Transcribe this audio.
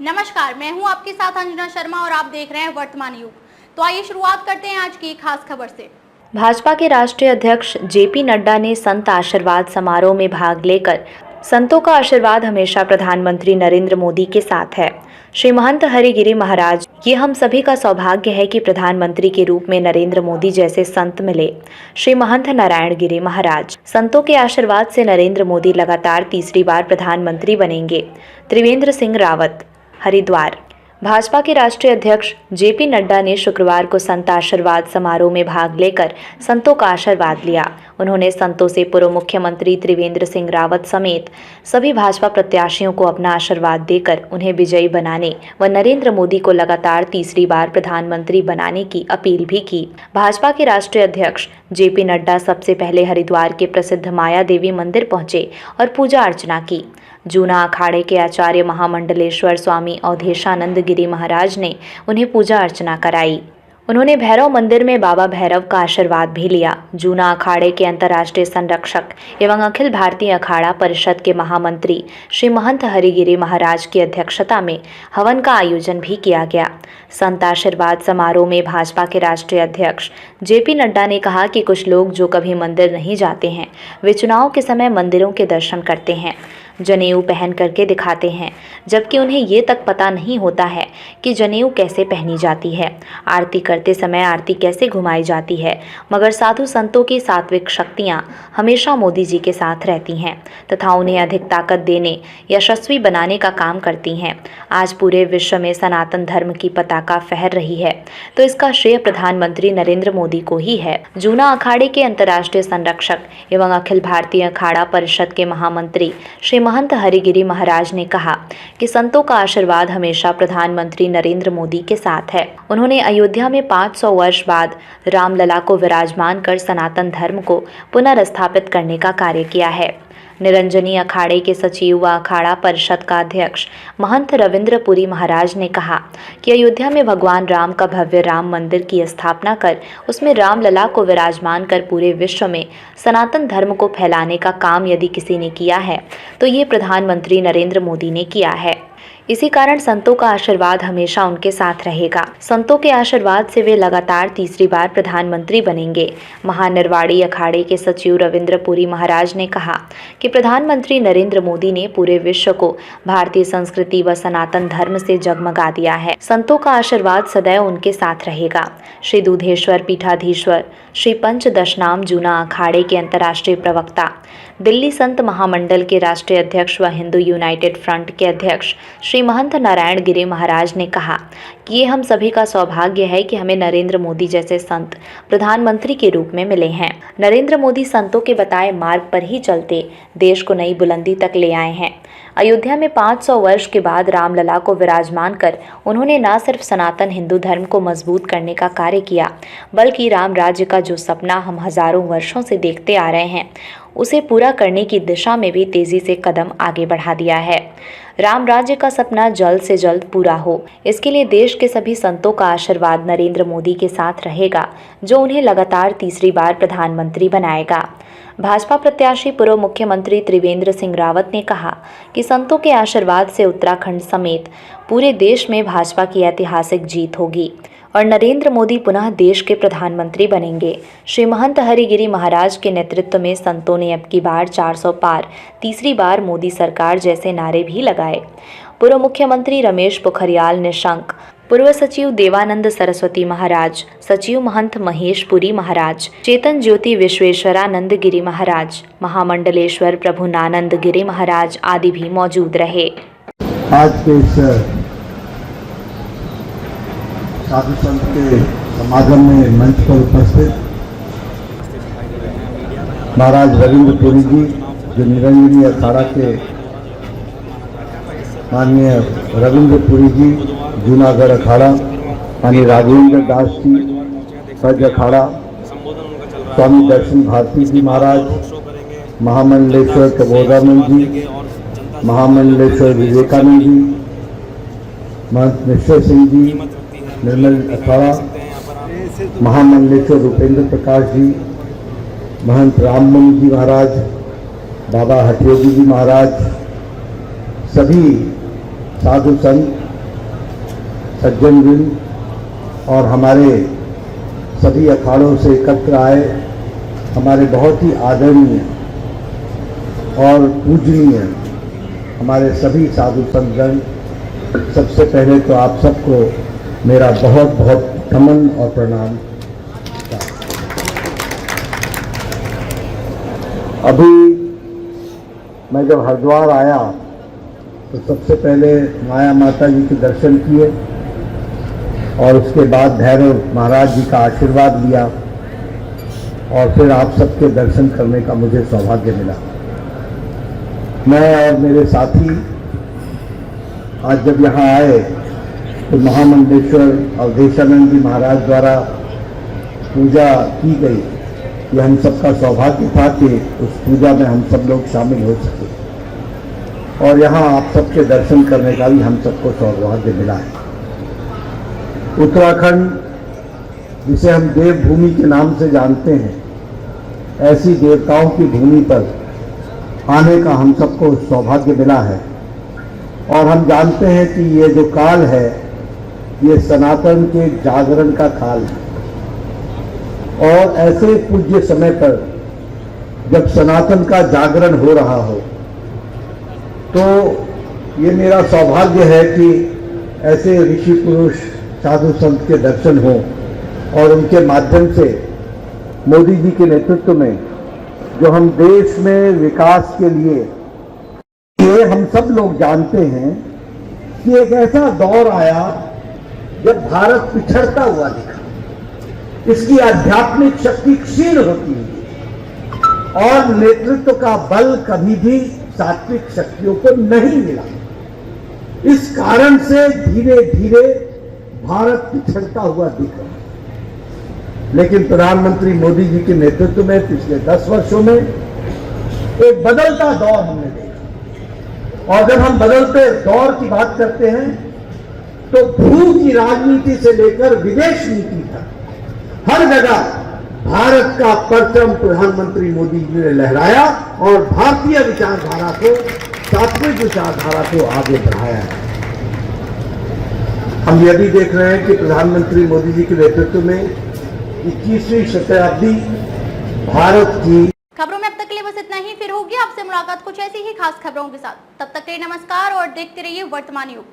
नमस्कार, मैं हूं आपके साथ अंजना शर्मा और आप देख रहे हैं वर्तमान युग। तो आइए शुरुआत करते हैं आज की खास खबर से। भाजपा के राष्ट्रीय अध्यक्ष जेपी नड्डा ने संत आशीर्वाद समारोह में भाग लेकर संतों का आशीर्वाद हमेशा प्रधानमंत्री नरेंद्र मोदी के साथ है। श्री महंत हरिगिरि महाराज, ये हम सभी का सौभाग्य है कि प्रधानमंत्री के रूप में नरेंद्र मोदी जैसे संत मिले। श्री महंत नारायण गिरि महाराज, संतों के आशीर्वाद से नरेंद्र मोदी लगातार तीसरी बार प्रधानमंत्री बनेंगे। त्रिवेंद्र सिंह रावत, हरिद्वार। भाजपा के राष्ट्रीय अध्यक्ष जेपी नड्डा ने शुक्रवार को संत आशीर्वाद समारोह में भाग लेकर संतों का आशीर्वाद लिया। उन्होंने संतों से पूर्व मुख्यमंत्री त्रिवेंद्र सिंह रावत समेत सभी भाजपा प्रत्याशियों को अपना आशीर्वाद देकर उन्हें विजयी बनाने व नरेंद्र मोदी को लगातार तीसरी बार प्रधानमंत्री बनाने की अपील भी की। भाजपा के राष्ट्रीय अध्यक्ष जेपी नड्डा सबसे पहले हरिद्वार के प्रसिद्ध माया देवी मंदिर पहुंचे और पूजा अर्चना की। जूना अखाड़े के आचार्य महामंडलेश्वर स्वामी अवधेशानंद गिरी महाराज ने उन्हें पूजा अर्चना कराई। उन्होंने भैरव मंदिर में बाबा भैरव का आशीर्वाद भी लिया। जूना अखाड़े के अंतर्राष्ट्रीय संरक्षक एवं अखिल भारतीय अखाड़ा परिषद के महामंत्री श्री महंत हरिगिरि महाराज की अध्यक्षता में हवन का आयोजन भी किया गया। संत आशीर्वाद समारोह में भाजपा के राष्ट्रीय अध्यक्ष जेपी नड्डा ने कहा कि कुछ लोग जो कभी मंदिर नहीं जाते हैं, वे चुनाव के समय मंदिरों के दर्शन करते हैं, जनेऊ पहन करके दिखाते हैं, जबकि उन्हें ये तक पता नहीं होता है कि जनेऊ कैसे पहनी जाती है, आरती करते समय आरती कैसे घुमाई जाती है। मगर साधु संतों की सात्विक शक्तियाँ हमेशा मोदी जी के साथ रहती हैं तथा उन्हें अधिक ताकत देने, यशस्वी बनाने का काम करती हैं। आज पूरे विश्व में सनातन धर्म की पताका फहर रही है, तो इसका श्रेय प्रधानमंत्री नरेंद्र मोदी को ही है। जूना अखाड़े के अंतर्राष्ट्रीय संरक्षक एवं अखिल भारतीय अखाड़ा परिषद के महामंत्री श्री महंत हरिगिरि महाराज ने कहा कि संतों का आशीर्वाद हमेशा प्रधानमंत्री नरेंद्र मोदी के साथ है। उन्होंने अयोध्या में 500 वर्ष बाद रामलला को विराजमान कर सनातन धर्म को पुनर्स्थापित करने का कार्य किया है। निरंजनी अखाड़े के सचिव व अखाड़ा परिषद का अध्यक्ष महंत रविंद्रपुरी महाराज ने कहा कि अयोध्या में भगवान राम का भव्य राम मंदिर की स्थापना कर उसमें रामलला को विराजमान कर पूरे विश्व में सनातन धर्म को फैलाने का काम यदि किसी ने किया है तो ये प्रधानमंत्री नरेंद्र मोदी ने किया है। इसी कारण संतों का आशीर्वाद हमेशा उनके साथ रहेगा। संतों के आशीर्वाद से वे लगातार तीसरी बार प्रधानमंत्री बनेंगे। महानिर्वाणी अखाड़े के सचिव रविंद्रपुरी महाराज ने कहा कि प्रधानमंत्री नरेंद्र मोदी ने पूरे विश्व को भारतीय संस्कृति व सनातन धर्म से जगमगा दिया है। संतों का आशीर्वाद सदैव उनके साथ रहेगा। श्री दूधेश्वर पीठाधीश्वर श्री पंचदशनाम जूना अखाड़े के अंतर्राष्ट्रीय प्रवक्ता, दिल्ली संत महामंडल के राष्ट्रीय अध्यक्ष व हिंदू यूनाइटेड फ्रंट के अध्यक्ष श्री महंत नारायण गिरि महाराज ने कहा कि ये हम सभी का सौभाग्य है कि हमें नरेंद्र मोदी जैसे संत प्रधानमंत्री के रूप में मिले हैं। नरेंद्र मोदी संतों के बताए मार्ग पर ही चलते देश को नई बुलंदी तक ले आए हैं। अयोध्या में 500 वर्ष के बाद रामलला को विराजमान कर उन्होंने न सिर्फ सनातन हिंदू धर्म को मजबूत करने का कार्य किया, बल्कि राम राज्य का जो सपना हम हजारों वर्षों से देखते आ रहे हैं, उसे पूरा करने की दिशा में भी तेजी से कदम आगे बढ़ा दिया है। राम राज्य का सपना जल्द से जल्द पूरा हो, इसके लिए देश के सभी संतों का आशीर्वाद नरेंद्र मोदी के साथ रहेगा, जो उन्हें लगातार तीसरी बार प्रधानमंत्री बनाएगा। भाजपा प्रत्याशी पूर्व मुख्यमंत्री त्रिवेंद्र सिंह रावत ने कहा कि संतों के आशीर्वाद से उत्तराखंड समेत पूरे देश में भाजपा की ऐतिहासिक जीत होगी और नरेंद्र मोदी पुनः देश के प्रधानमंत्री बनेंगे। श्री महंत हरिगिरि महाराज के नेतृत्व में संतों ने अब की बार 400 पार, तीसरी बार मोदी सरकार जैसे नारे भी लगाए। पूर्व मुख्यमंत्री रमेश पोखरियाल निशंक, पूर्व सचिव देवानंद सरस्वती महाराज, सचिव महंत महेश पुरी महाराज, चेतन ज्योति विश्वेश्वरानंद गिरि महाराज, महामंडलेश्वर प्रभुनानंद गिरि महाराज आदि भी मौजूद रहे। आज के इस साधु संत के समागम में मंच पर उपस्थित महाराज रविंद्रपुरी जी, जो निरंजनी अखाड़ा के माननीय रविंद्रपुरी जी, जूनागढ़ अखाड़ा, माननीय राघवेंद्र दास जी, ब्रज अखाड़ा, स्वामी दर्शन भारती जी महाराज, महामंडलेश्वर प्रबोधानंद जी, महामंडलेश्वर विवेकानंद जी, महंत निश्चय सिंह जी, निर्मल अखाड़ा, महामंडलेश्वर रूपेंद्र प्रकाश जी, महंत राममन जी महाराज, बाबा हठयोगी जी महाराज, सभी साधु संत सज्जनवृंद और हमारे सभी अखाड़ों से एकत्र आए हमारे बहुत ही आदरणीय और पूजनीय हमारे सभी साधु संतगण, सबसे पहले तो आप सबको मेरा बहुत बहुत नमन और प्रणाम। अभी मैं जब हरिद्वार आया तो सबसे पहले माया माता जी के दर्शन किए और उसके बाद भैरव महाराज जी का आशीर्वाद लिया और फिर आप सबके दर्शन करने का मुझे सौभाग्य मिला। मैं और मेरे साथी आज जब यहाँ आए तो महामंडलेश्वर अवधेशानंद जी महाराज द्वारा पूजा की गई। ये हम सबका सौभाग्य था कि उस पूजा में हम सब लोग शामिल हो सके और यहाँ आप सबके दर्शन करने का भी हम सबको सौभाग्य मिला है। उत्तराखंड, जिसे हम देवभूमि के नाम से जानते हैं, ऐसी देवताओं की भूमि पर आने का हम सबको सौभाग्य मिला है और हम जानते हैं कि ये जो काल है ये सनातन के जागरण का काल है और ऐसे पूज्य समय पर जब सनातन का जागरण हो रहा हो तो ये मेरा सौभाग्य है कि ऐसे ऋषि पुरुष साधु संत के दर्शन हो और उनके माध्यम से मोदी जी के नेतृत्व में जो हम देश में विकास के लिए, ये हम सब लोग जानते हैं कि एक ऐसा दौर आया जब भारत पिछड़ता हुआ दिखा, इसकी आध्यात्मिक शक्ति क्षीण होती हुई और नेतृत्व का बल कभी भी सात्विक शक्तियों को नहीं मिला। इस कारण से धीरे धीरे भारत पिछड़ता हुआ दिख रहा है। लेकिन प्रधानमंत्री मोदी जी के नेतृत्व में पिछले 10 वर्षों में एक बदलता दौर हमने देखा और जब हम बदलते दौर की बात करते हैं तो भू की राजनीति से लेकर विदेश नीति तक हर जगह भारत का परचम प्रधानमंत्री मोदी जी ने लहराया और भारतीय विचारधारा को, सात्विक विचारधारा को आगे बढ़ाया है। हम यह भी देख रहे हैं कि प्रधानमंत्री मोदी जी के नेतृत्व में 21वीं शताब्दी भारत की। खबरों में अब तक के लिए बस इतना ही। फिर होगी आपसे मुलाकात कुछ ऐसी ही खास खबरों के साथ। तब तक के लिए नमस्कार और देखते रहिए वर्तमान युग।